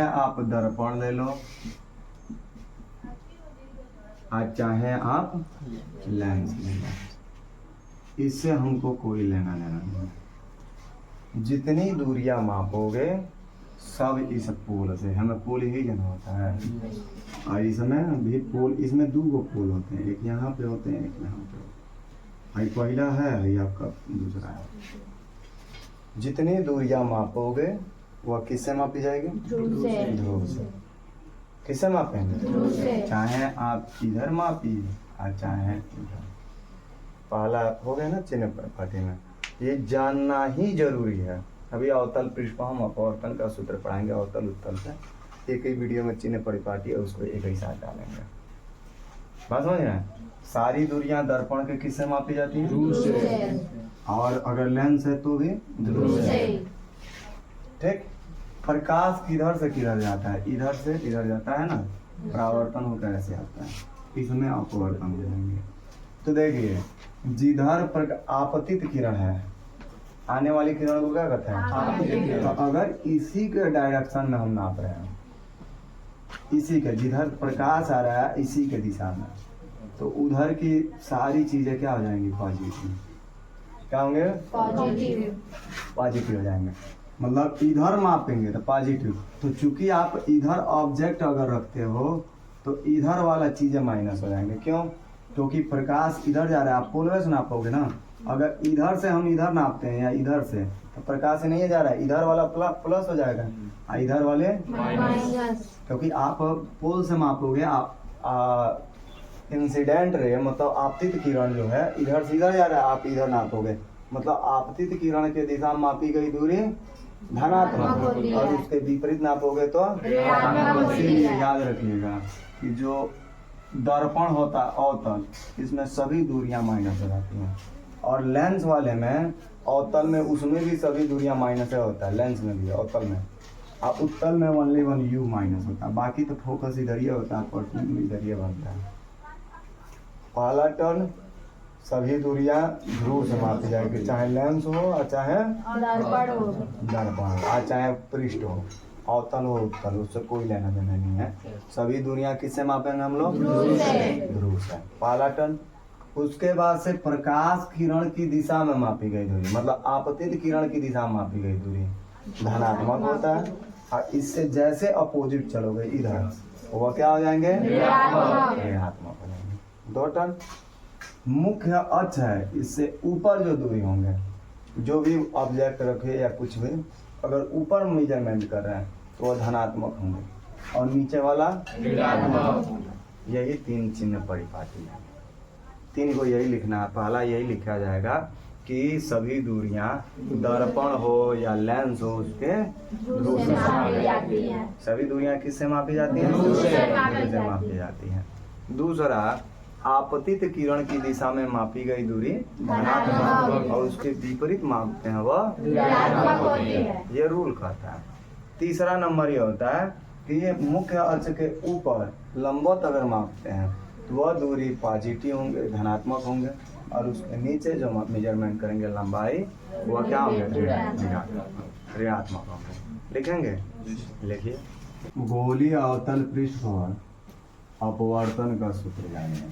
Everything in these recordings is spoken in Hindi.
आप दर्पण ले लो और चाहे आप लेंस ले लो, इससे हमको कोई लेना देना नहीं। जितनी दूरियां मापोगे सब इस पोल से, हमें पोल ही जाना होता है। और इसमें भी पोल, इसमें दो गो पोल होते हैं, एक यहाँ पे होते हैं, एक यहाँ पे। भाई पहला है, ये आपका दूसरा है। जितनी दूरियां मापोगे वह किससे मापी जाएगी? ध्रुव से। किससे मापेंगे? चाहे आप इधर मापिए और चाहे इधर। पहला हो गया ना चिन्ह पाठी में, ये जानना ही जरूरी है। अभी अवतल पृष्ठ पर हम अपवर्तन का सूत्र पढ़ाएंगे, अवतल उत्तल से। एक ही वीडियो में चिन्ह परिपाटी है, उसको एक ही साथ डालेंगे। बात समझ रहे हैं? सारी दूरियां दर्पण के किससे मापी जाती हैं? ध्रुव से। और अगर लेंस है तो भी ध्रुव से। ठीक। प्रकाश किधर से किधर जाता है? इधर से इधर जाता है ना, परावर्तन होकर ऐसे आता है, इसमें अपवर्तन हो जाएंगे। तो देखिए, जिधर आपतित किरण है, आने वाली किरण को क्या कहते हैं? तो अगर इसी के डायरेक्शन में हम नाप रहे हैं, इसी के, जिधर प्रकाश आ रहा है इसी के दिशा में, तो उधर की सारी चीजें क्या हो जाएंगी? पॉजिटिव। क्या होंगे? पॉजिटिव हो जाएंगे। मतलब इधर मापेंगे तो पॉजिटिव। तो चूंकि आप इधर ऑब्जेक्ट अगर रखते हो तो इधर वाला चीजें माइनस हो जाएंगे। क्यों? क्योंकि प्रकाश इधर जा रहा है, आप पोलवे से नापोगे ना। अगर इधर से हम इधर नापते हैं या इधर से, तो प्रकाश नहीं जा रहा है, इधर वाला प्लस हो जाएगा और इधर वाले माइनस। क्योंकि आप पोल से मापोगे, आप इंसिडेंट रे मतलब आपतित किरण जो है इधर से इधर जा रहा है, आप इधर नापोगे, मतलब आपतित किरण के दिशा में मापी गई दूरी धनात्मक, और उसके विपरीत नापोगे तो याद रखिएगा कि जो दर्पण होता है अवतल, इसमें सभी दूरियां माइनस हो जाती हैं। और लेंस वाले में, अवतल में, उसमें भी सभी दूरियां माइनस होता है, लेंस में भी, अवतल में। और उत्तल में ओनली वन यू माइनस होता है, बाकी तो फोकस इधर ही होता है, पर्टिन इधर ही बनता है। पहला टर्न सभी दूरियां ध्रुव से मापी जाएगी, चाहे लेंस हो और चाहे दर्पण और चाहे पृष्ठ हो, अवतल हो उत्तल, उससे कोई लेना देना नहीं है। सभी दूरियां किससे मापेंगे हम लोग? ध्रुव से। पहला टर्न। उसके बाद से प्रकाश किरण की दिशा में मापी गई दूरी, मतलब आपतित किरण की दिशा में मापी गई दूरी धनात्मक होता है। और इससे जैसे अपोजिट चलोगे इधर, वो क्या हो जाएंगे? ऋणात्मक हो जाएंगे। दो टर्न। मुख्य अक्ष है, इससे ऊपर जो दूरी होंगे, जो भी ऑब्जेक्ट रखे या कुछ भी, अगर ऊपर मेजरमेंट कर रहे हैं तो वह धनात्मक होंगे, और नीचे वाला ऋणात्मक। यही तीन चिन्ह परिपाटी है। तीन को यही लिखना है। पहला यही लिखा जाएगा कि सभी दूरियां दर्पण हो या लेंस हो उसके ध्रुव से मापी जाती हैं। सभी दूरियां किससे मापी जाती हैं? ध्रुव से मापी जाती हैं। दूसरा, आपतित किरण की दिशा में मापी गई दूरी धनात्मक, और उसके विपरीत मापते हैं वह ऋणात्मक होती है। ये रूल कहता है। तीसरा नंबर ये होता है कि ये मुख्य अक्ष के ऊपर लंबवत अगर मापते हैं तो वह दूरी पॉजिटिव होंगे, धनात्मक होंगे, और उसके नीचे जो मेजरमेंट करेंगे लंबाई, वह क्या होंगे? ऋणात्मक होंगे। लिखेंगे? लिखिए। गोलीय अवतल पृष्ठ पर अपवर्तन का सूत्र जानिए।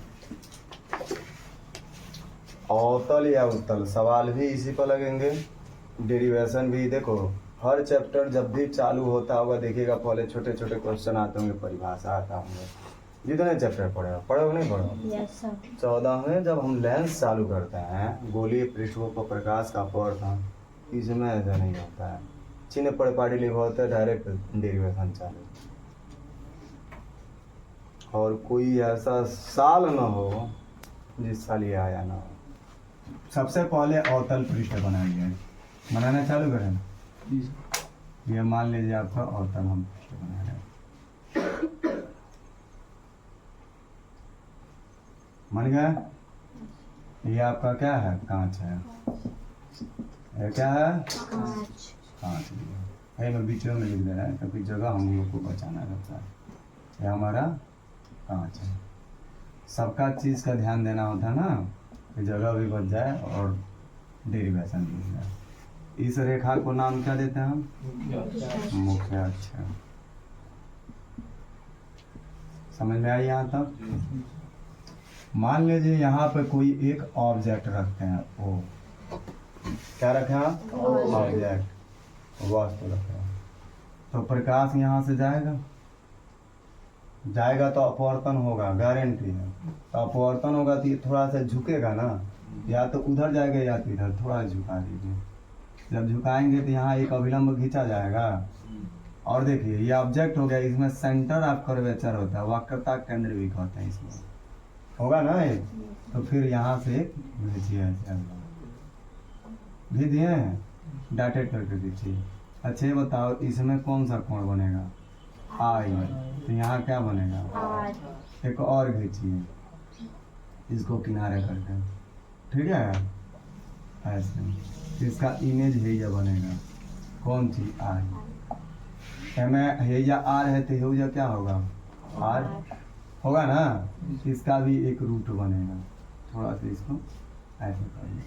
अवतल या उत्तल, सवाल भी इसी पर लगेंगे, डेरिवेशन भी। देखो, हर चैप्टर जब भी चालू होता होगा देखिएगा, पहले छोटे छोटे क्वेश्चन आते होंगे, परिभाषा आता होंगे। जितने चैप्टर पढ़े नहीं पढ़ो? 14वें जब हम लेंस चालू करते हैं, गोलीय पृष्ठों पर प्रकाश का अपवर्तन, इसमें ऐसा नहीं होता है। चिन्ह परिपाटी लिखा होता है, डायरेक्ट डेरिवेशन चालू। और कोई ऐसा साल न हो जिस साल ये आया ना हो। सबसे पहले अवतल पृष्ठ बनाइए, बनाना चालू करें। ये मान लीजिए आपका अवतल हम पृष्ठ बना रहे हैं, मन गया? ये आपका क्या है? कांच है। ये क्या है? कांच। है मैं बीच में लिख दे रहा है क्योंकि जगह हम लोग को बचाना रहता है। ये हमारा कांच है। सबका चीज़ का ध्यान देना होता है ना, कि जगह भी बच जाए और डेरिवेशन भी हो जाए। इस रेखा को नाम क्या देते हैं हम? मुख्य अक्ष। समझ में आई यहाँ तक? मान लीजिए यहाँ पे कोई एक ऑब्जेक्ट रखते हैं, वो क्या रखे हैं? ऑब्जेक्ट, वस्तु रखे हैं। तो प्रकाश यहाँ से जाएगा तो अपवर्तन होगा, गारंटी है। तो अपवर्तन होगा तो ये थोड़ा सा झुकेगा ना, या तो उधर जाएगा या तो इधर, थोड़ा झुका दीजिए। जब झुकाएंगे तो यहाँ एक अभिलंब खींचा जाएगा। और देखिए ये ऑब्जेक्ट हो गया, इसमें सेंटर ऑफ कर्वेचर होता है, वक्रता केंद्र भी कहते हैं इसमें, होगा ना ये। तो फिर यहाँ से भेजिए, भेज दिए, डाटेड करके दीजिए। अच्छा ये बताओ इसमें कौन सा कोण बनेगा? आई। तो यहाँ क्या बनेगा? एक और खींचिए इसको किनारे करके, ठीक है, ऐसे। इसका इमेज हेजा बनेगा, कौन सी? आई। में हेजा आर है तो हेजा क्या होगा? आर होगा ना। इसका भी एक रूट बनेगा, थोड़ा सा इसको ऐसे करिए,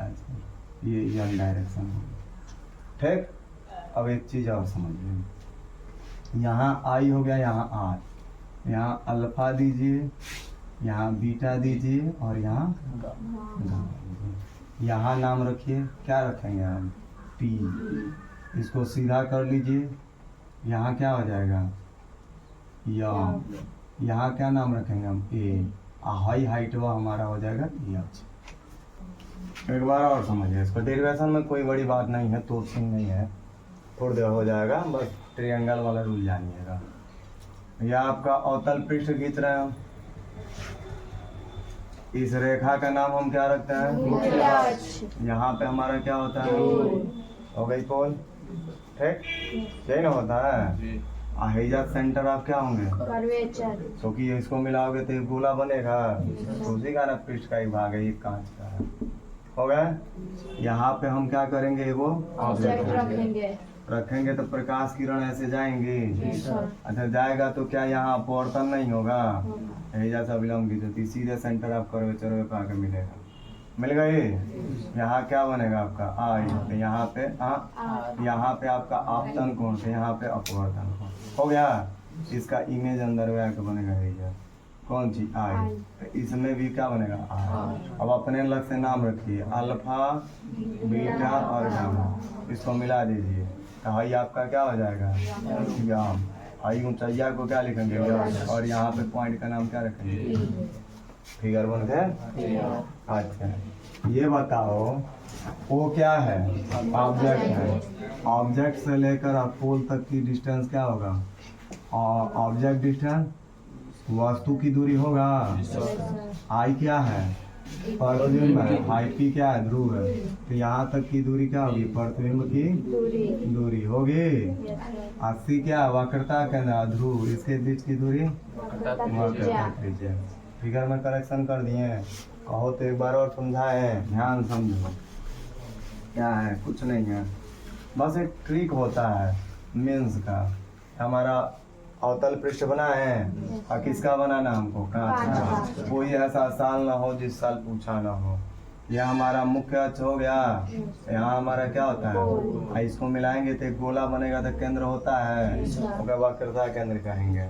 ऐसे, ये यन डायरेक्शन होगा, ठीक। अब एक चीज और समझिए, यहाँ आई हो गया, यहाँ आर, यहाँ अल्फा दीजिए, यहाँ बीटा दीजिए, और यहाँ गामा दीजिए। यहाँ नाम रखिए, क्या रखेंगे हम? टी। इसको सीधा कर लीजिए, यहाँ क्या हो जाएगा? यम। यहाँ क्या नाम रखेंगे हम? ए। हाई हाइट वो हमारा हो जाएगा एच। एक बार और समझिए इसको, डेरिवेशन में कोई बड़ी बात नहीं है, तो सिंह नहीं है, थोड़ी देर हो जाएगा, बस ट्रायंगल वाला रूल जानिएगा। यह आपका अवतल पृष्ठ खींच रहे हैं, इस रेखा का नाम हम क्या रखते हैं? यहाँ पे हमारा क्या होता है? हो गई पोल, ठीक, यही ना होता है। हेजा सेंटर आप क्या होंगे? क्योंकि तो इसको मिलाओगे तो एक गोला बनेगा, तो उसी का ना पृष्ठ का एक भाग है, एक कांच का है, हो गया। यहाँ पे हम क्या करेंगे? वो ऑब्जेक्ट रखेंगे तो प्रकाश किरण ऐसे जाएंगे। अच्छा जाएगा तो क्या यहाँ अपवर्तन नहीं होगा? हेजा सा विलंब की तो सीधे सेंटर आप कर्वेचर पे आके मिलेगा, मिल गई। यहाँ क्या बनेगा आपका? आई। तो यहाँ पे यहाँ पे आपका आपतन कोण, तो यहाँ पे अपवर्तन कोण, हो गया। इसका इमेज अंदर में आके बनेगा हेजा, कौन सी? आई। तो इसमें भी क्या बनेगा? आई। अब अपने अलग से नाम रखिए, अल्फा, बीटा और गामा, इसको मिला दीजिए, तो हाई आपका क्या हो जाएगा? याम। हाई ऊंचाइया को क्या लिखेंगे? और यहाँ पे पॉइंट का नाम क्या रखेंगे? फिगर बन गए। अच्छा ये बताओ वो क्या है? ऑब्जेक्ट है। ऑब्जेक्ट से लेकर आप पोल तक की डिस्टेंस क्या होगा? ऑब्जेक्ट डिस्टेंस, वस्तु की दूरी होगा। आई क्या है? प्रतिबिंब है। आई पी क्या है? ध्रुव है। तो यहाँ तक की दूरी क्या होगी? प्रतिबिंब की दूरी होगी। 80 क्या? वक्रता केंद्र, ध्रुव, इसके बीच की दूरी वक्रता त्रिज्या। फिगर में करेक्शन कर दिए, कहो तो एक बार और समझाए, ध्यान समझो। क्या है? कुछ नहीं है, बस एक ट्रिक होता है मेंस का। हमारा अवतल पृष्ठ बना है और किसका बनाना हमको? कांच का। कोई ऐसा साल ना हो जिस साल पूछा ना हो। यह हमारा मुख्य अक्ष हो गया। यहाँ हमारा क्या होता है? इसको मिलाएंगे तो एक गोला बनेगा, तो केंद्र होता है, उसका वक्रता केंद्र कहेंगे।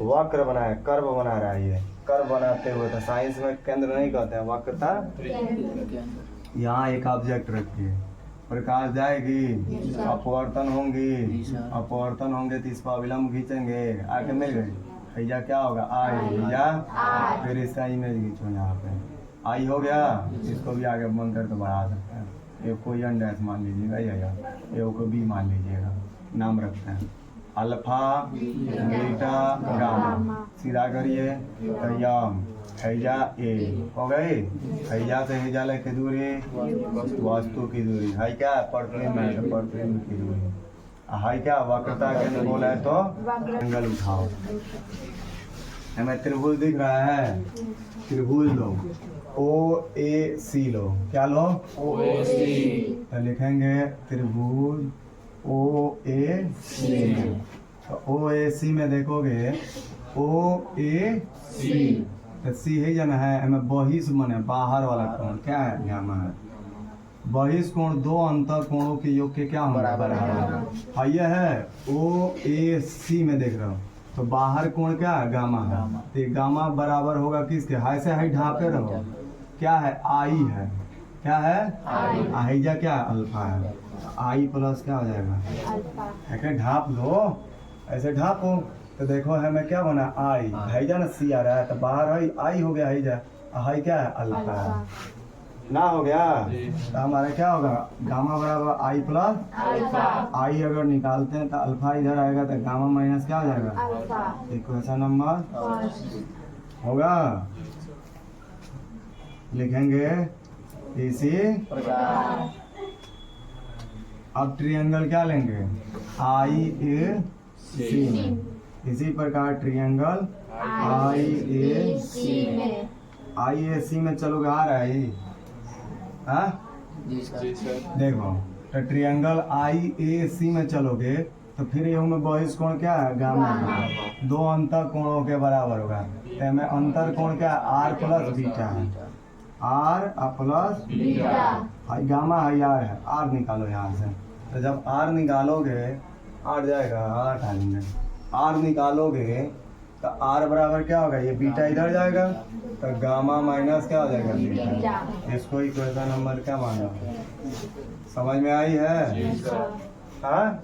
वक्र बनाए, कर्व बना रहा है, ये कर्व बनाते हुए, तो साइंस में केंद्र नहीं कहते हैं, वक्रता। यहाँ एक ऑब्जेक्ट रखिए, प्रकाश जाएगी, अपवर्तन होंगे तो इस पर अविलंब खींचेंगे, आके मिल गई, भैया क्या होगा? आई। भैया फिर इसका इमेज खींचो, यहाँ पे आई हो गया। इसको भी आगे बंद करके बढ़ा सकते हैं, एक को एन डैश मान लीजिएगा, या एक को बी मान लीजिएगा, नाम रखते हैं अल्फा, बीटा, गामा। सीधा करिए, यम, हैजा ए, हो गई। हैजा से हैजा लेके दूरी, वस्तु की दूरी। हाई क्या? प्रतिबिंब की दूरी। हाई क्या? वक्रता केंद्र बोला है तो एंगल उठाओ। हमें त्रिभुज दिख रहा है, त्रिभुज लो, ओ ए सी लो, क्या लो? ओ ए सी। तो लिखेंगे त्रिभुज ओ ए सी। तो ओ ए सी में देखोगे, ओ ए सी, तो सी है जन है, हमें बहिष मने बाहर वाला कोण क्या है? यहाँ है बहिष कोण, दो अंतर कोणों के योग के क्या होंगे? बराबर। यह है ओ ए सी में देख रहे हो, तो बाहर कोण क्या है, गामा है। तो ये गामा बराबर होगा किसके, हाई से हाई ढापे रहो, क्या है, आई है, क्या है, आईजा क्या है, अल्फा है। आई प्लस क्या हो जाएगा, ऐसे ढाप लो, ऐसे ढापो तो देखो हमें क्या बना, आई हाईजा ना सी आ रहा है, तो बाहर आई आई हो गया, हाईजा हाई क्या है, अल्फा है ना, हो गया। तो हमारा क्या होगा, गामा बराबर आई प्लस आई अगर निकालते हैं तो अल्फा इधर आएगा, तो गामा माइनस क्या हो जाएगा, इक्वेशन नंबर होगा। लिखेंगे इसी प्रकार। अब ट्रायंगल क्या लेंगे, आई ए सी में, इसी प्रकार ट्रायंगल आई ए सी में, आई ए सी में चलोगे, आ रहा है हाँ देखो, तो ट्रायंगल आई ए सी में चलोगे तो फिर ये में बहिष कोण क्या है, गामा, दो अंतर कोणों के बराबर होगा। तो में अंतर कोण क्या है, आर प्लस बीटा है, आर प्लस बीटा, गामा है आर है, आर निकालो यहाँ से। तो जब आर निकालोगे, आर जाएगा, आर डालेंगे, आर निकालोगे तो आर बराबर क्या होगा, ये बीटा इधर जाएगा, तो गामा माइनस क्या हो जाएगा, बीटा। इसको इक्वेशन नंबर क्या माना, समझ में आई है हाँ।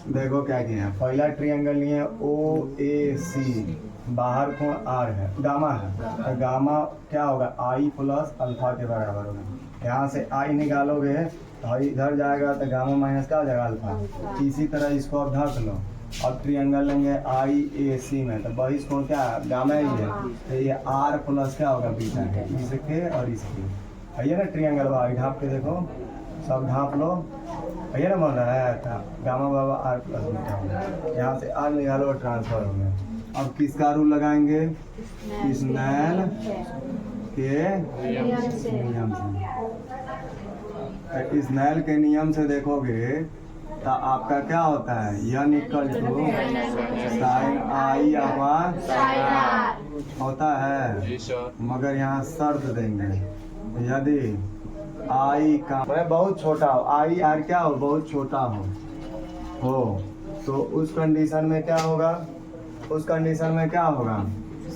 देखो क्या किया, पहला ट्रायंगल लिए ओ ए सी, बाहर कोण आर है, गामा है, तो गामा क्या होगा, आई प्लस अल्फा के बराबर होगा। यहाँ से आई निकालोगे तो इधर जाएगा, तो गामा माइनस क्या हो जाएगा, अल्फा। इसी तरह इसको अब ढक लो। अब ट्रायंगल लेंगे आई ए सी में, तो बहिष कोण क्या है, गामा ही है, तो ये आर प्लस क्या होगा, बीटा है, इसके और इसके है ना। ट्रायंगल बाहर ढाप के देखो, सब ढाप लो, है ना, बन रहा है, गामा बाबा आर प्लस बीटा होगा। यहाँ से आर निकालो, ट्रांसफर हो गया। अब किसका रूल लगाएंगे, स्नेल के नियम से। स्नेल के नियम से देखोगे तो आपका क्या होता है, n equal to sine i upon होता है, मगर यहाँ शर्त देंगे, यदि आई का बहुत छोटा हो, आई आर क्या हो, बहुत छोटा हो तो उस कंडीशन में क्या होगा, उस कंडीशन में क्या होगा,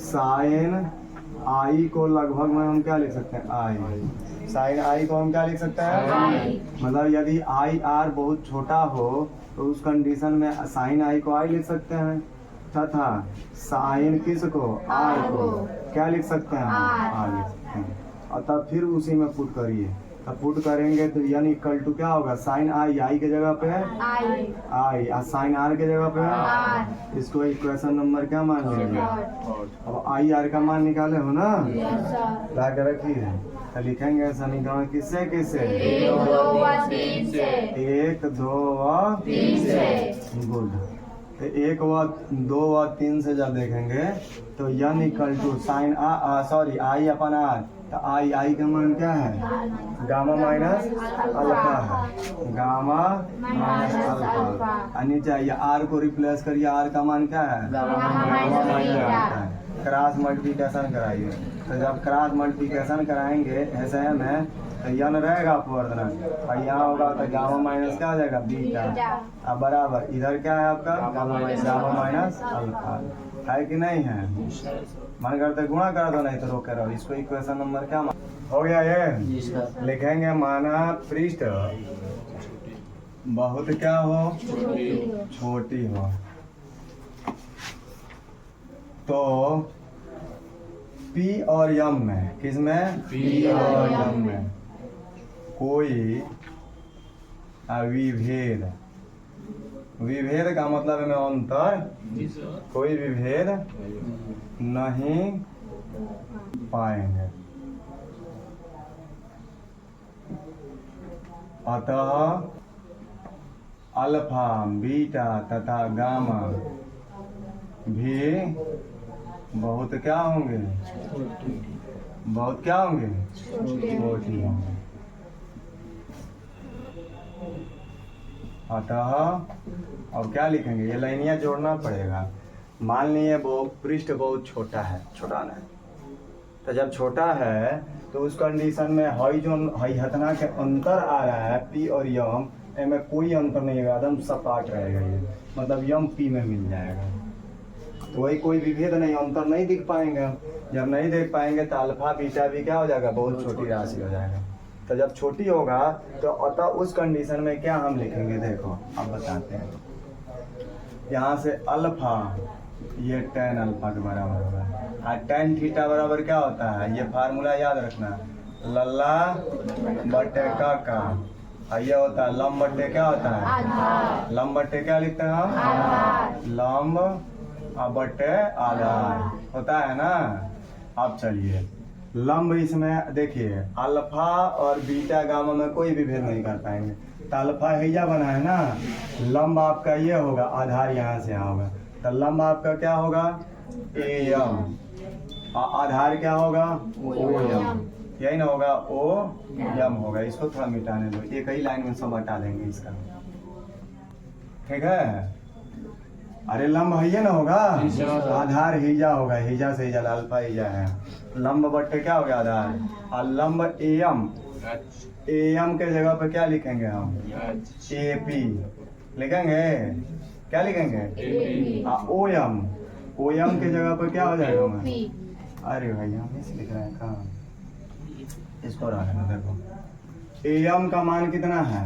साइन आई को लगभग में हम क्या लिख सकते हैं, आई, साइन आई को हम क्या लिख सकते हैं, मतलब यदि आई आर बहुत छोटा हो तो उस कंडीशन में साइन आई को आई लिख सकते हैं, तथा साइन किस को, आर को क्या लिख सकते हैं, आर लिख सकते हैं। और तब फिर उसी में पुट करिए, तब पुट करेंगे तो यान इक्वल टू क्या होगा, साइन आई आई के जगह पे आई और साइन आर के जगह पे, इसको इक्वेशन नंबर क्या मान लेंगे। अब आई आर का मान निकाले हो ना, ला के रखिए, तो लिखेंगे समीकरण किससे किससे, 1 2 व 3 से। गुड। तो 1 व 2 व 3 से जब देखेंगे तो n equal to sine sorry i upon r, तो आई का मान क्या है, गामा माइनस अल्फा है, गामा माइनस अल्फा। नीचे आइए, आर को रिप्लेस करिए, आर का मान क्या है, गामा माइनस। क्रॉस मल्टीप्लिकेशन कराइए, तो जब क्रॉस मल्टीप्लिकेशन कराएंगे ऐसे में तो यन रहेगा अपवर्धन, और यहाँ होगा तो गामा माइनस क्या हो जाएगा, बीटा। अब बराबर इधर क्या है आपका, गामा माइनस अल्फा, है कि नहीं है, मन करते गुणा करा दो, नहीं तो रोके रहो। इसको इक्वेशन नंबर क्या हो गया, ये लिखेंगे, माना पृष्ठ बहुत क्या हो, छोटी हो, तो पी और यम में, किसमें, पी और यम में कोई विभेद, विभेद का मतलब है अंतर, कोई विभेद नहीं पाएंगे। अतः अल्फा बीटा तथा गामा भी बहुत क्या होंगे, बहुत क्या होंगे, छोटी होंगे। अतः अब क्या लिखेंगे, ये लाइनियाँ जोड़ना पड़ेगा। मान लिए वो पृष्ठ बहुत छोटा है, छोटा नहीं, तो जब छोटा है तो उस कंडीशन में हई जो हई हतना के अंतर आ रहा है पी और यम, में कोई अंतर नहीं होगा, एकदम सपाट रहेगा, ये मतलब यम पी में मिल जाएगा। तो वही कोई विभेद नहीं, अंतर नहीं दिख पाएंगे हम। जब नहीं देख पाएंगे तो अल्फा बीटा भी क्या हो जाएगा, बहुत छोटी राशि हो जाएगा। तो जब छोटी होगा तो अतः उस कंडीशन में क्या हम लिखेंगे, देखो अब बताते हैं। यहाँ से अल्फा ये tan अल्फा के बराबर होगा, और tan थीटा बराबर क्या होता है, ये फार्मूला याद रखना, लल्ला बटे का और ये होता है लंब बटे क्या होता है, लंब बटे क्या लिखते हैं हम, लंब बटे आधार होता है ना। अब चलिए लंब इसमें देखिए अल्फा और बीटा गामा में कोई भी भेद नहीं कर पाएंगे। तो अल्फा हैया बना है ना, लंब आपका ये होगा, आधार यहाँ से यहाँ होगा, तो लंब आपका क्या होगा एम, आधार क्या होगा ओ एम, यही ना होगा ओ एम होगा। इसको थोड़ा मिटाने दो, एक ही लाइन में सब हटा देंगे इसका, ठीक है। अरे लंब है ना होगा, आधार हिजा होगा, हिजा से हिजा अल्फा हिजा है, लंब बट्टे क्या हो गया आधार, और लंब एम, एम के जगह पे क्या लिखेंगे हम, ए पी लिखेंगे, क्या लिखेंगे ओ एम, ओ एम के जगह पे क्या हो जाएगा हमारा, अरे भाई हम इसे लिख रहे हैं कहाँ, इसको रखना। देखो एम का मान कितना है,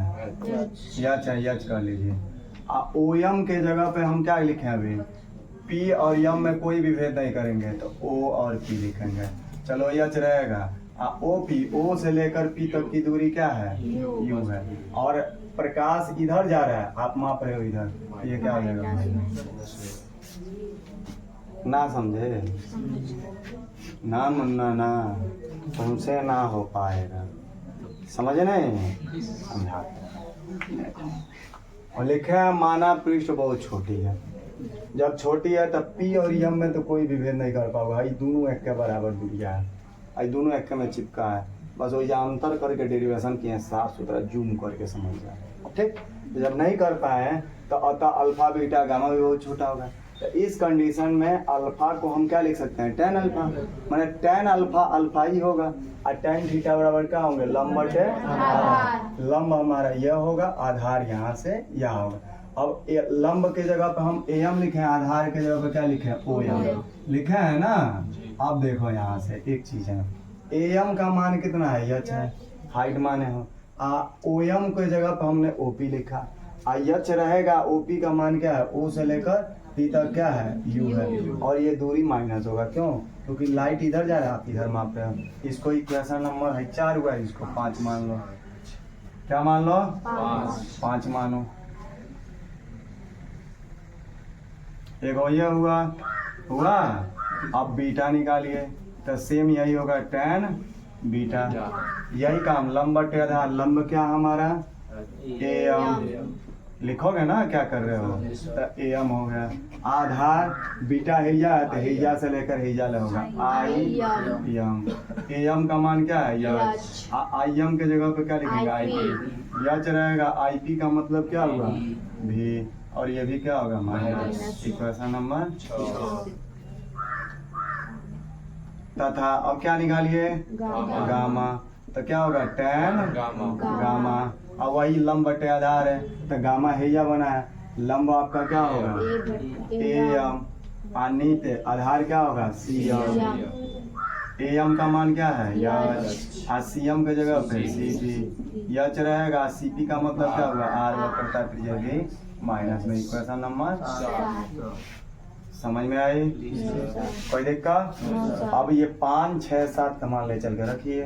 यच कर लीजिए, ओ एम के जगह पे हम क्या लिखे अभी, पी और यम में कोई भी भेद नहीं करेंगे, तो ओ और पी लिखेंगे। चलो यच रहेगा, ओ पी, ओ से लेकर पी तक की दूरी क्या है, यू है, और प्रकाश इधर जा रहा है, आप माप रहे हो इधर, ये क्या हो जाएगा, ना समझे ना मुन्ना ना, तुमसे ना हो पाएगा, समझ नहीं, समझाते। और लिखे है माना पृष्ठ बहुत छोटी है, जब छोटी है तब पी और यम में तो कोई भी भेद नहीं कर पाओगे, ये दोनों एक के बराबर दूरिया है, ये दोनों एक में चिपका है, बस वही अंतर करके डेरिवेशन किए, साफ सुथरा जूम करके समझ जाए, ठीक। तो जब नहीं कर पाए तो अतः अल्फा बीटा गामा भी बहुत छोटा होगा। तो इस कंडीशन में अल्फा को हम क्या लिख सकते हैं, tan अल्फा, माने tan अल्फा अल्फा ही होगा, और tan थीटा बराबर क्या होंगे, लंब बटे आधार, लंब हमारा यह होगा, आधार यहाँ से यह होगा। अब लंब के जगह पे हम एम लिखे हैं, आधार के जगह पे क्या लिखे हैं, ओ एम लिखे हैं ना। अब देखो यहाँ से एक चीज है, एम का मान कितना है, यच है, हाइट माने हो, ओ एम के जगह पे हमने ओपी लिखा, यच रहेगा, ओपी का मान क्या है, ओ से लेकर पी तक क्या है, यू है, और ये दूरी माइनस होगा, क्यों, क्योंकि लाइट इधर जा रहा है, आप इधर माप रहे हो। इसको इक्वेशन नंबर है 4 हुआ, इसको 5 मान लो, क्या मान लो, 5 मानो। एक ये हुआ, अब बीटा निकालिए, तो सेम यही होगा tan बीटा, यही काम लंब बटे आधार, लंब क्या हमारा एम, लिखोगे ना क्या कर रहे हो, तो एम हो गया, आधार बीटा हिजा है, तो हिजा से लेकर हिजा ले होगा आई एम, एम का मान क्या है, यच, आई एम के जगह पे क्या लिखेंगे, आई पी, यच रहेगा, आई पी का मतलब क्या हुआ, भी, और ये भी क्या होगा, माइनस। इक्वेशन नंबर 6 तथा अब क्या निकालिए, गामा, तो क्या होगा tan गामा, अब वही लंब बटे आधार है, तो गामा हैया बना है, लंब आपका क्या होगा एम, नीचे आधार क्या होगा सी एम, एम का मान क्या है यच, और सी एम के जगह पे सी पी, यच रहेगा, सी पी का मतलब क्या होगा, आर वक्रता त्रिज्या भी माइनस में। इक्वेशन नंबर समझ में आई, कोई दिक्कत। अब ये 5 6 7 का मान ले चल के रखिए,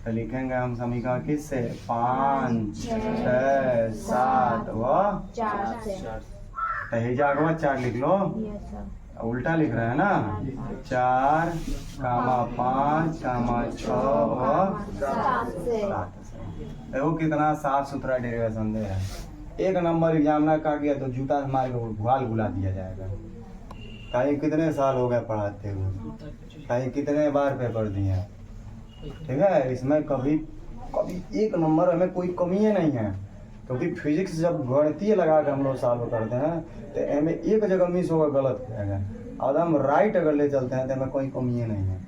तो लिखेंगे हम समीकरण किससे, 5 6 7 व 4, तो हिजा को 4 लिख लो, उल्टा लिख रहे हैं ना, 4 कामा 5 कामा 6 व 7। देखो कितना साफ सुथरा डेरिवेशन दे है, एक नंबर एग्जाम ना काट गया तो जूता मार के भुआल बुला दिया जाएगा। कहीं कितने साल हो गए पढ़ाते हुए, कहीं कितने बार पेपर दिए, ठीक है। इसमें कभी एक नंबर हमें कोई कमी ही नहीं है, क्योंकि फिजिक्स जब गणितीय लगा के हम लोग सॉल्व करते हैं तो हमें एक जगह मिस होगा, गलत हो जाएगा, और हम राइट अगर ले चलते हैं तो हमें कोई कमी ही नहीं है।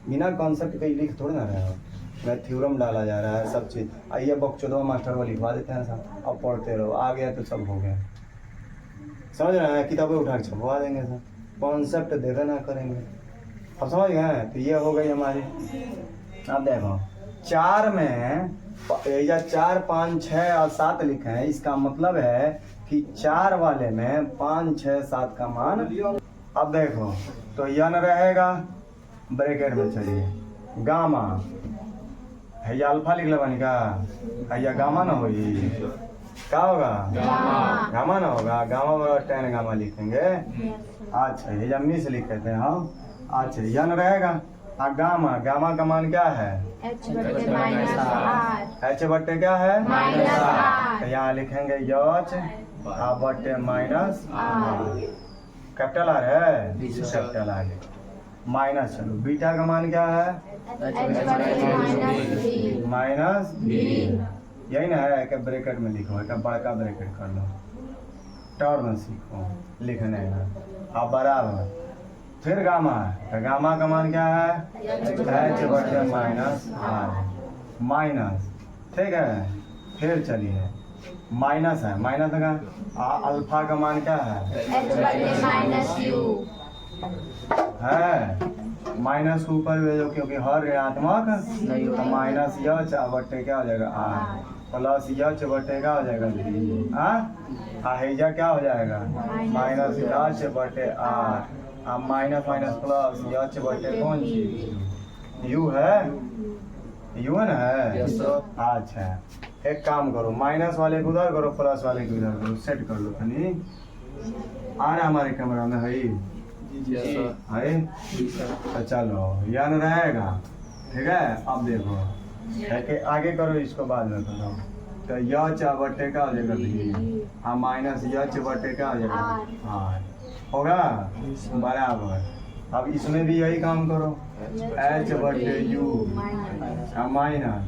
बिना कॉन्सेप्ट के लिख थोड़ी ना रहे हो, मैं थ्योरम डाला जा रहा है सब चीज़, आइए बक्चोदवा मास्टर को लिखवा देते हैं सब, अब पढ़ते रहो, आ गया तो सब हो गया, समझ रहे हैं, किताबें उठा के छपवा देंगे सर, कॉन्सेप्ट देवे ना करेंगे। अब समझ गए? तो ये हो गई हमारी। अब देखो 4 में या 4, 5, 6 और 7 लिखे हैं, इसका मतलब है कि 4 वाले में 5, 6, 7 का मान। अब देखो तो यन रहेगा ब्रैकेट में, चलिए गामा है या अल्फा लिख लेवानी का है या गामा ना होगी, क्या होगा गामा ना होगा, गामा बराबर tan गामा लिखेंगे। अच्छा ये जब मिस लिखे थे हम। अच्छा यन रहेगा और गामा, गामा का मान क्या है h बटे माइनस r। h बटे क्या है माइनस तो r। यहाँ लिखेंगे यच बटे माइनस r। कैपिटल आर है, कैपिटल आर माइनस। चलो बीटा का मान क्या है h बटे माइनस b। Minus b। यही ना है कि ब्रैकेट में लिखो, एक बड़का ब्रैकेट कर लो, टर्म सीखो लिखने का। अब बराबर फिर गामा है, तो गामा का मान क्या है h बटे माइनस r माइनस, ठीक है। फिर चलिए माइनस है, माइनस का अल्फा का मान क्या है h बटे माइनस u। है माइनस को ऊपर भेजो क्योंकि हर ऋणात्मक तो माइनस यच बटे क्या हो जाएगा आर प्लस यच बटे क्या हो जाएगा हेजा क्या हो जाएगा माइनस यच बटे आर। अब माइनस माइनस प्लस यच बटे कौन चीज यू है, यू है ना है। अच्छा एक काम करो, माइनस वाले को उधर करो, प्लस वाले को इधर करो, सेट कर लो तनी। आ रहा हमारे कैमरा में है है तो चलो यन रहेगा, ठीक है। अब देखो है कि आगे करो, इसको बाद में करो। तो यच बटे का हो जाएगा भी, हाँ माइनस यच बटे का हो जाएगा हाँ होगा बराबर। अब इसमें भी यही काम करो, h बटे यू माइनस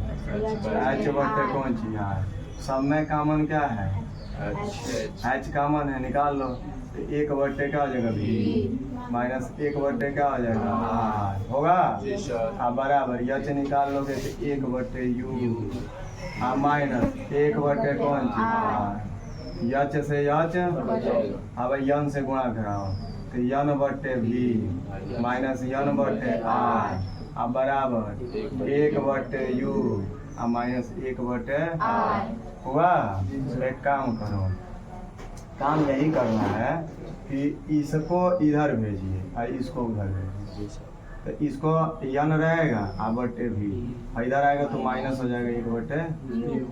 h बटे कौन चीज यार, सब में कॉमन क्या है h कॉमन है, निकाल लो। तो 1 बटे क्या हो जाएगा भी माइनस 1 बटे क्या हो जाएगा r होगा। अब बराबर यच निकाल लोगे तो 1 बटे यू माइनस 1 बटे कौन चीज यच से यच, अब यन से गुणा कराओ तो यन बटे भी माइनस यन बटे आर। अब बराबर 1 बटे यू माइनस 1 बटे आर हुआ। एक काम करो, काम यही करना है कि इसको इधर भेजिए और इसको उधर भेजिए। तो इसको यन रहेगा आ बटे भी, इधर आएगा तो माइनस हो जाएगा 1 बटे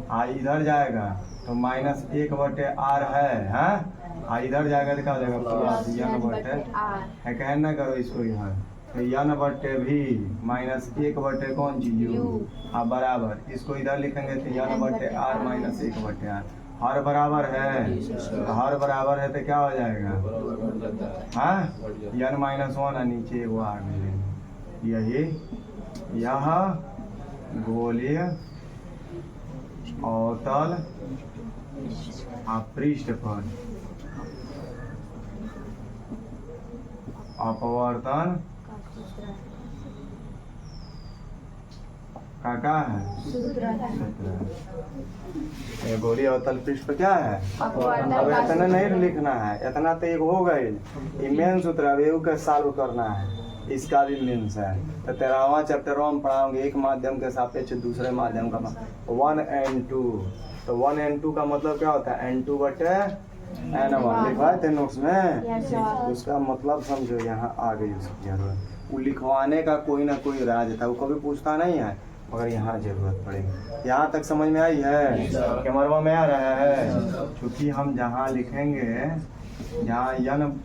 आ, इधर जाएगा तो माइनस 1 बटे आर है इधर जाएगा तो क्या हो जाएगा प्लस यन बटे है, कहना ना करो इसको इधर। तो यन बटे भी माइनस 1 बटे कौन चीज यू बराबर, इसको इधर लिखेंगे तो यन बटे आर माइनस 1 बटे आर। हर बराबर है तो हर बराबर है तो क्या हो जाएगा हाँ यन माइनस 1 है, नीचे वो आ गए। यही यह गोलीय अवतल पृष्ठफल अपवर्तन का है सूत्र। ये गोलीय अवतल पृष्ठ पर क्या है, अब इतना नहीं लिखना है, इतना तो एक हो गई मेन सूत्र। अब एगो का सॉल्व करना है, इसका भी मीन्स है। तो 13वां चैप्टर में हम पढ़ाओगे एक माध्यम के सापेक्ष दूसरे माध्यम का 1 and 2। तो 1 and 2 का मतलब क्या होता है n2 बटे n1 लिखवाए थे नोट्स में, उसका मतलब समझो। यहाँ आ गई उसकी जरूरत, वो लिखवाने का कोई ना कोई राज था, वो कभी पूछता नहीं है मगर यहाँ जरूरत पड़ेगी। यहाँ तक समझ में आई है, कैमरा में आ रहा है। क्योंकि हम जहाँ लिखेंगे यहाँ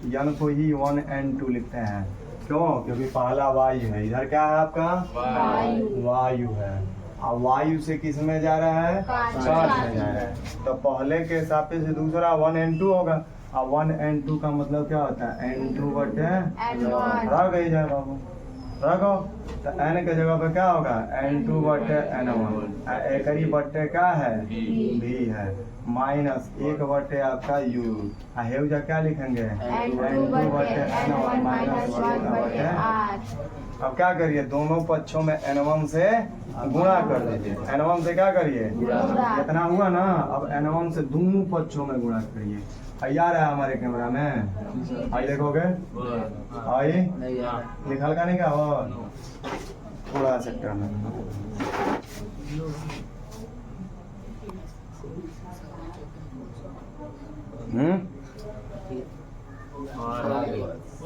यन को ही 1 and 2 लिखते हैं, क्यों? क्योंकि पहला वायु है, इधर क्या है आपका वायु है, और वायु से किस में जा रहा है कांच में जा रहा है। तो पहले के हिसाब से दूसरा 1 and 2 होगा, और 1 and 2 का मतलब क्या होता है n2 बटे रह गई जाए बाबू रखो। तो n के जगह पे क्या होगा n2 बटे n1, एक बटे क्या है b है। माइनस 1 बटे आपका यू। हे जा क्या लिखेंगे N2 बटे N1 माइनस 1 बटे R। अब क्या करिए दोनों पक्षों में N1 से गुणा कर दीजिए। N1 से क्या करिए गुणा। इतना हुआ ना, अब N1 से दोनों पक्षों में गुणा करिए। आई आ रहा है हमारे कैमरा में, आई देखोगे आई लिखल का नहीं क्या हो थोड़ा सेक्टर में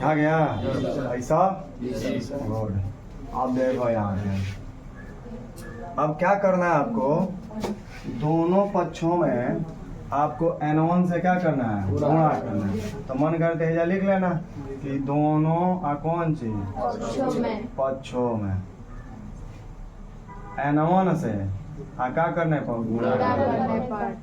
आ गया ऐसा गुड। अब देखो यहाँ पे अब क्या करना है आपको, दोनों पक्षों में आपको N1 से क्या करना है गुणा करना है। तो मन करते है लिख लेना कि दोनों कौन चीज पक्षों में N1 से क्या करने पर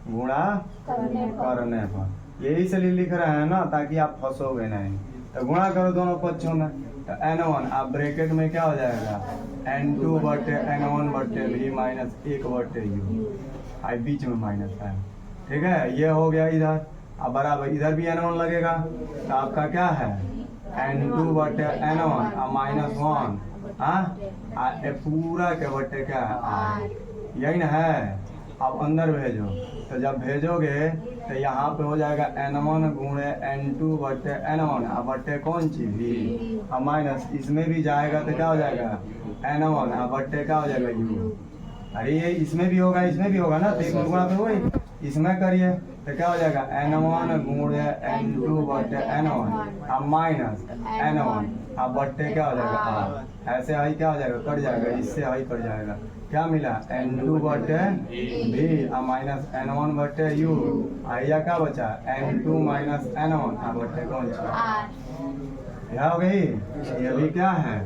गुणा करने पर। यही से लिख रहे हैं ना ताकि आप फंसोगे नहीं। तो गुणा करो दोनों पक्षों में, तो N1 आप ब्रैकेट में क्या हो जाएगा N2 बटे N1 बटे V माइनस 1 बटे U, आई बीच में माइनस है। ठीक है, ये हो गया इधर। अब बराबर इधर भी N1 लगेगा, तो आपका क्या है N2 बटे N1 माइनस 1 पूरा के बटे क्या है यही ना है। अब अंदर भेजो, तो जब भेजोगे तो यहाँ पे हो जाएगा N1 गुणे N2 बटे N1 बटे कौन चीज V माइनस इसमें भी जाएगा तो क्या हो जाएगा N1 बटे क्या हो जाएगा U। अरे ये इसमें भी होगा इसमें भी होगा ना, तो एक गुणा पे वही इसमें करिए तो क्या हो जाएगा N1 गुणे N2 बटे N1 माइनस N1 बटे क्या हो जाएगा R। ऐसे आई क्या हो जाएगा कट जाएगा, इससे आई कट जाएगा। क्या मिला N2 बटे V माइनस N1 बटे U। आइया क्या बचा N2 माइनस N1 बटे कौन सा क्या हो गई। ये भी क्या है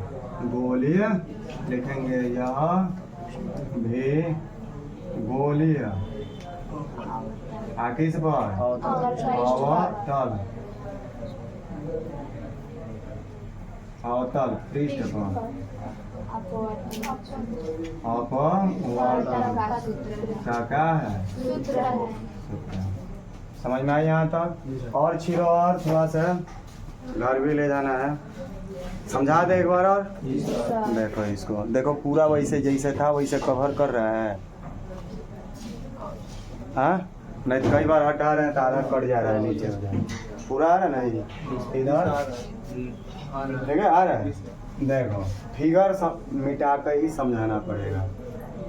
गोलीय लिखेंगे, यह भी गोलीय किस पर अवतल अवतल पृष्ठ पर अपवर्तन का क्या है सूत्र। समझ में आई यहाँ तक। और छिरो और थोड़ा सा घर भी ले जाना है, समझा दे एक बार और। देखो इसको देखो पूरा वैसे जैसे था वैसे कवर कर रहा है हाँ, नहीं तो कई बार हटा रहे हैं तो आधा कट जा रहा है नीचे हो जाए पूरा आ रहा है ना इधर ठीक है आ रहा है। देखो फिगर मिटा कर ही समझाना पड़ेगा,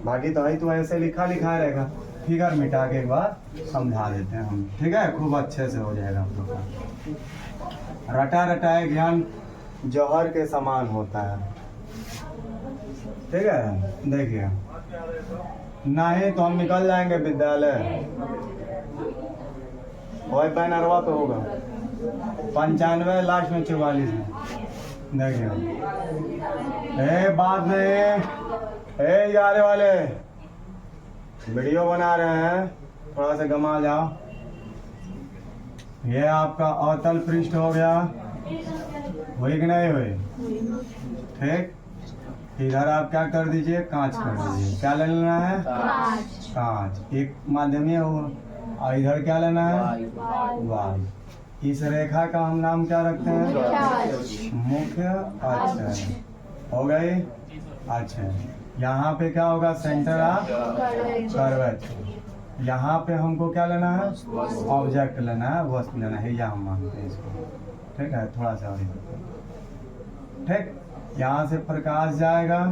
बाकी तो है तो ऐसे लिखा लिखा रहेगा, फिगर मिटा के एक बार समझा देते हैं हम। ठीक है खूब अच्छे से हो जाएगा हम लोग का। रटा रटाए ज्ञान जौहर के समान होता है। ठीक है देखिए नहीं तो हम निकल जाएंगे विद्यालय, वही पैनरवा पे होगा 95 लास्ट में 44 में। देखिए बात नहीं यारे वाले वीडियो बना रहे हैं, थोड़ा सा गमा जाओ। ये आपका अवतल पृष्ठ हो गया, हुई कि नहीं हुई। ठीक इधर आप क्या कर दीजिए कांच कर दीजिए। क्या लेना है कांच एक माध्यमी होगा, और इधर क्या लेना है वाल। इस रेखा का हम नाम क्या रखते हैं मुख्य। अच्छा हो गई। अच्छा यहाँ पे क्या होगा सेंटर ऑफ कर्वेचर। यहाँ पे हमको क्या लेना है ऑब्जेक्ट लेना है वस्तु लेना है, या हम मानते हैं इसको। ठीक है थोड़ा सा और ठीक। यहाँ से प्रकाश जाएगा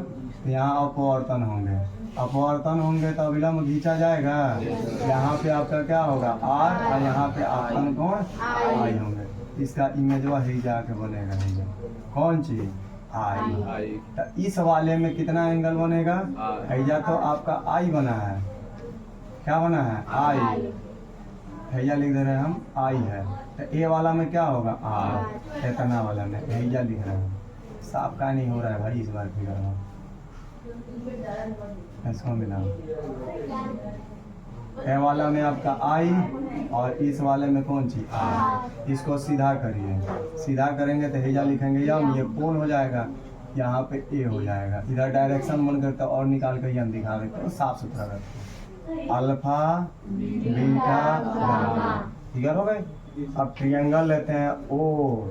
तो यहाँ अपवर्तन होंगे, अपवर्तन होंगे तो अविलंब खींचा जाएगा। यहाँ पे आपका क्या होगा आर और यहाँ पे आपन कौन आई होंगे। इसका इमेज वही जाके बनेगा कौन चीज आई। तो इस वाले में कितना एंगल बनेगा हैजा तो आपका आई बना है, क्या बना है आई। हैजा लिख दे रहे हैं हम आई है, तो ए वाला में क्या होगा आर। इतना वाला में हैजा लिख रहे हैं, साफ का नहीं हो रहा है भाई इस बार फिगर में इसको मिला। ए वाला में आपका आई और इस वाले में कौन सी आर। इसको सीधा करिए, सीधा करेंगे तो हेजा लिखेंगे या ये पोल हो जाएगा, यहाँ पे ए हो जाएगा। इधर डायरेक्शन मन करता और निकाल कर हम दिखा देते हैं, साफ सुथरा रखते अल्फा बीटा गामा। क्लियर हो गई। अब ट्रिएंगल लेते हैं ओ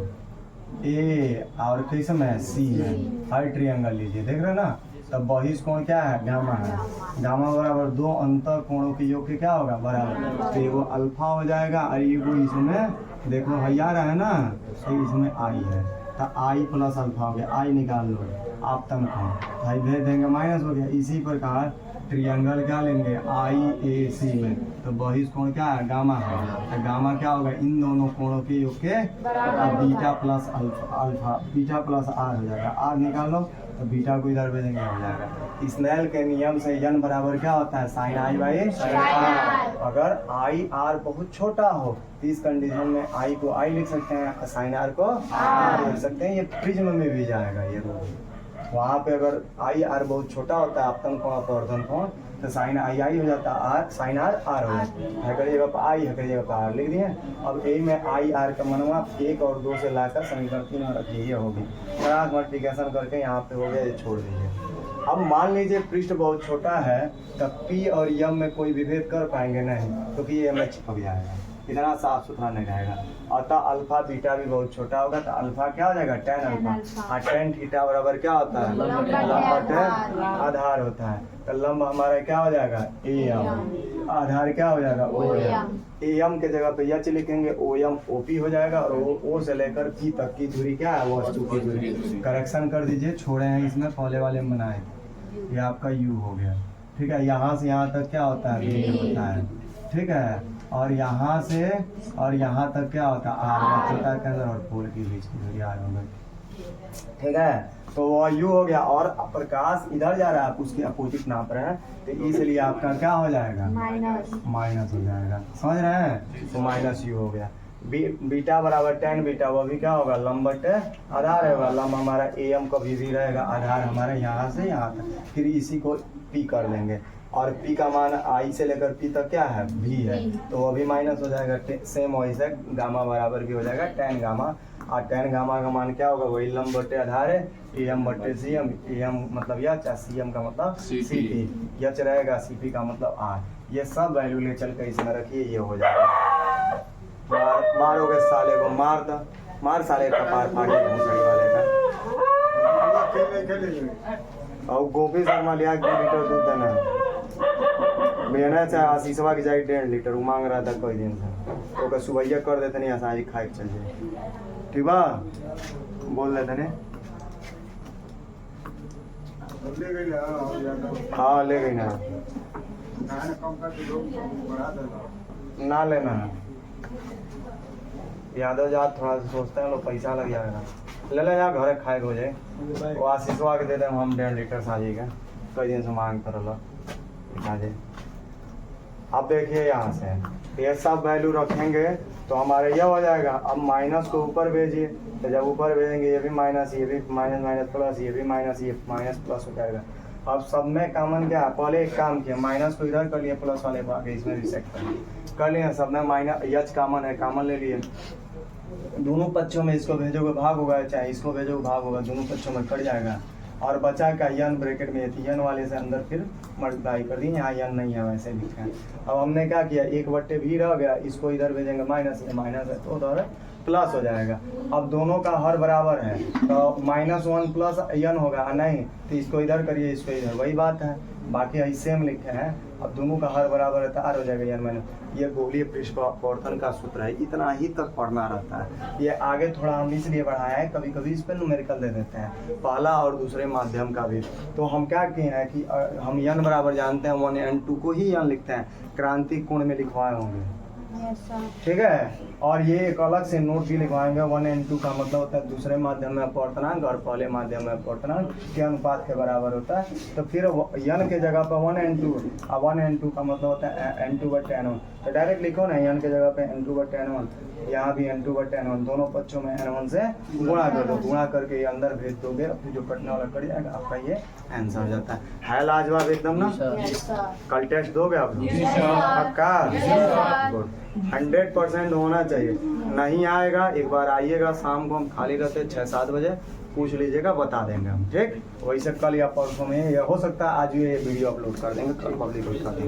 ए और किस में सी है, हर ट्रिएंगल लीजिए, देख रहे हैं ना। तब बहिष कोण क्या है, गामा है। गामा बराबर दो अंतर कोणों के योग के क्या होगा, बराबर। तो वो अल्फा हो जाएगा और ये वो इसमें देखो भैया रहा है ना, तो इसमें आई है, तो आई प्लस अल्फा हो गया, आई निकाल लो आप तन को, भाई भेज देंगे माइनस हो गया। इसी प्रकार ट्रिएंगल क्या लेंगे, आई ए सी में, तो बहिष कोण क्या है, गामा है। तो गामा क्या होगा, इन दोनों कोणों के योग के beta plus alpha, beta plus R हो जाएगा। आर निकाल लो तो बीटा को इधर भेजेंगे, हो जाएगा। स्नेल के नियम से n बराबर क्या होता है, sine I by sine R. अगर आई आर बहुत छोटा हो तो इस कंडीशन में आई को आई लिख सकते हैं, साइन आर को आर लिख सकते हैं। ये प्रिज्म में भी जाएगा ये रूल। वहाँ पे अगर आई आर बहुत छोटा होता है, आपतन कोण अपवर्तन कोण, तो साइन आई आई हो जाता है, आर साइन आर आर हो जाता है। करिएगा पर आई है, करिएगा पर आर लिख दिए। अब ए में आई आर का मनवा 1 और 2 से लाकर समीकरण 3 में रखिए, ये होगी। क्रॉस मल्टीप्लिकेशन करके यहाँ पे हो गया, ये छोड़ दीजिए। अब मान लीजिए पृष्ठ बहुत छोटा है, तब पी और यम में कोई विभेद कर पाएंगे नहीं, क्योंकि ये में चिपक जाएगा, इतना साफ सुथरा नहीं रहेगा। अतः अल्फा बीटा भी बहुत छोटा होगा, तो अल्फा क्या हो जाएगा, tan अल्फा। और tan थीटा बराबर क्या होता है, लंब आधार होता है। तो लंब हमारा क्या हो जाएगा, एम, आधार क्या हो जाएगा, ओ एम। एम के जगह पे एच लिखेंगे, ओ एम ओ पी हो जाएगा, और ओ से लेकर पी तक की दूरी क्या है, वस्तु की दूरी। करेक्शन कर दीजिए, छोड़े हैं इसमें, पहले वाले में बनाए, ये आपका यू हो गया, ठीक है। यहाँ से यहाँ तक क्या होता है, बी होता है, ठीक है। और यहाँ से और यहाँ तक क्या होता है, आर होता है, केंद्र और पोल के बीच की दूरी आर हो गई, ठीक है। तो वो यू हो गया, और प्रकाश इधर जा रहा है, आप उसके अपोजिट नाप रहे हैं, तो इसलिए आपका क्या हो जाएगा, माइनस हो जाएगा, समझ रहे हैं। तो माइनस यू हो गया। बीटा बराबर tan बीटा, वो भी क्या होगा, लंब बटे आधार होगा। लंब हमारा ए एम कभी भी रहेगा, आधार हमारे यहाँ से यहाँ तक, फिर इसी को पी कर लेंगे। और p का मान i से लेकर p तक क्या है, v है, तो वो भी माइनस हो जाएगा। सेम वैसे गामा बराबर भी हो जाएगा tan गामा, और tan गामा का मान क्या होगा, वही लंब बटे आधार है, am बटे cm, am मतलब यच, cm का मतलब cp, यच रहेगा, cp का मतलब r। ये सब वैल्यू ले चल कर इसमें रखिए, ये हो जाएगा। मारोगे साले को, मार साले का पार फाड़िए घुसड़ी वाले का। और गोपी शर्मा लिया 2 लीटर दूध देना मेहनत से, आशीषवा की जाए 1.5 लीटर, वो मांग रहा था कई दिन से, तो सुबह कर देते नहीं, आसानी खाए चल जाए, ठीक बा, बोल देते नहीं। हाँ ले गई ना लेना है। यादव जात थोड़ा सा सोचते हैं लोग, पैसा लग जाएगा, ले ले जा घर खाए हो जाए। वो आशीषवा के दे दें हम 1.5 लीटर साजी का, कई दिन से मांग कर लो। अब देखिए यहाँ से ये सब वैल्यू रखेंगे तो हमारे यह हो जाएगा। अब माइनस को ऊपर भेजिए, तो जब ऊपर भेजेंगे ये भी माइनस, ये भी माइनस, माइनस प्लस, ये भी माइनस, ये माइनस प्लस हो जाएगा। अब सब में कॉमन क्या है, पहले एक काम किया, माइनस को इधर कर लिए, प्लस वाले को आगे इसमें रिसेट कर लिए। सब में माइनस यच कॉमन है, कॉमन ले लिए। दोनों पक्षों में इसको भेजोगे भाग होगा, चाहे इसको भेजोगे भाग होगा, दोनों पक्षों में कट जाएगा। और बचा का यन ब्रैकेट में थी, यन वाले से अंदर फिर मल्टीप्लाई कर दी, यहाँ यन नहीं है वैसे लिखा है। अब हमने क्या किया, 1/v रह गया, इसको इधर भेजेंगे माइनस, ये माइनस है तो उधर प्लस हो जाएगा। अब दोनों का हर बराबर है, तो -1 प्लस यन होगा, नहीं तो इसको इधर करिए, इसको इधर, वही बात है, बाकी ऐसे सेम लिखे हैं। अब दोनों का हर बराबर है तो आर हो जाएगा यन माइनस। ये गोलीय पृष्ठ अपवर्तन का सूत्र है, इतना ही तक पढ़ना रहता है। ये आगे थोड़ा हम इसलिए बढ़ाया है, कभी कभी इस पर न्यूमेरिकल दे देते हैं, पहला और दूसरे माध्यम का भी। तो हम क्या किए हैं कि हम यन बराबर जानते हैं 1n2 को ही यन लिखते हैं, क्रांति कोण में लिखवाए होंगे, ठीक है। और ये एक अलग से नोट भी लिखवाएंगे, 1n2 का मतलब होता है दूसरे माध्यम में अपवर्तनांक और पहले माध्यम में अपवर्तनांक के अनुपात के बराबर होता है। तो फिर n के जगह पर 1n2, और 1n2 का मतलब होता है n2/n1, तो डायरेक्ट लिखो ना, n के जगह पे n2/n1, यहाँ भी n2/n1, दोनों पक्षों में n1 से गुणा कर दो, गुणा करके ये अंदर भेज दोगे, फिर जो कटने वाला कट जाएगा, आपका ये आंसर हो जाता है लाजवाब एकदम ना। कल टेस्ट दोगे आप पक्का, गुड, 100% होना चाहिए। नहीं आएगा एक बार आइएगा, शाम को हम खाली रहते 6-7 बजे, पूछ लीजिएगा, बता देंगे हम, ठीक। वैसे कल या परसों में, या हो सकता है आज ये वीडियो अपलोड कर देंगे, कल पब्लिक कर देंगे।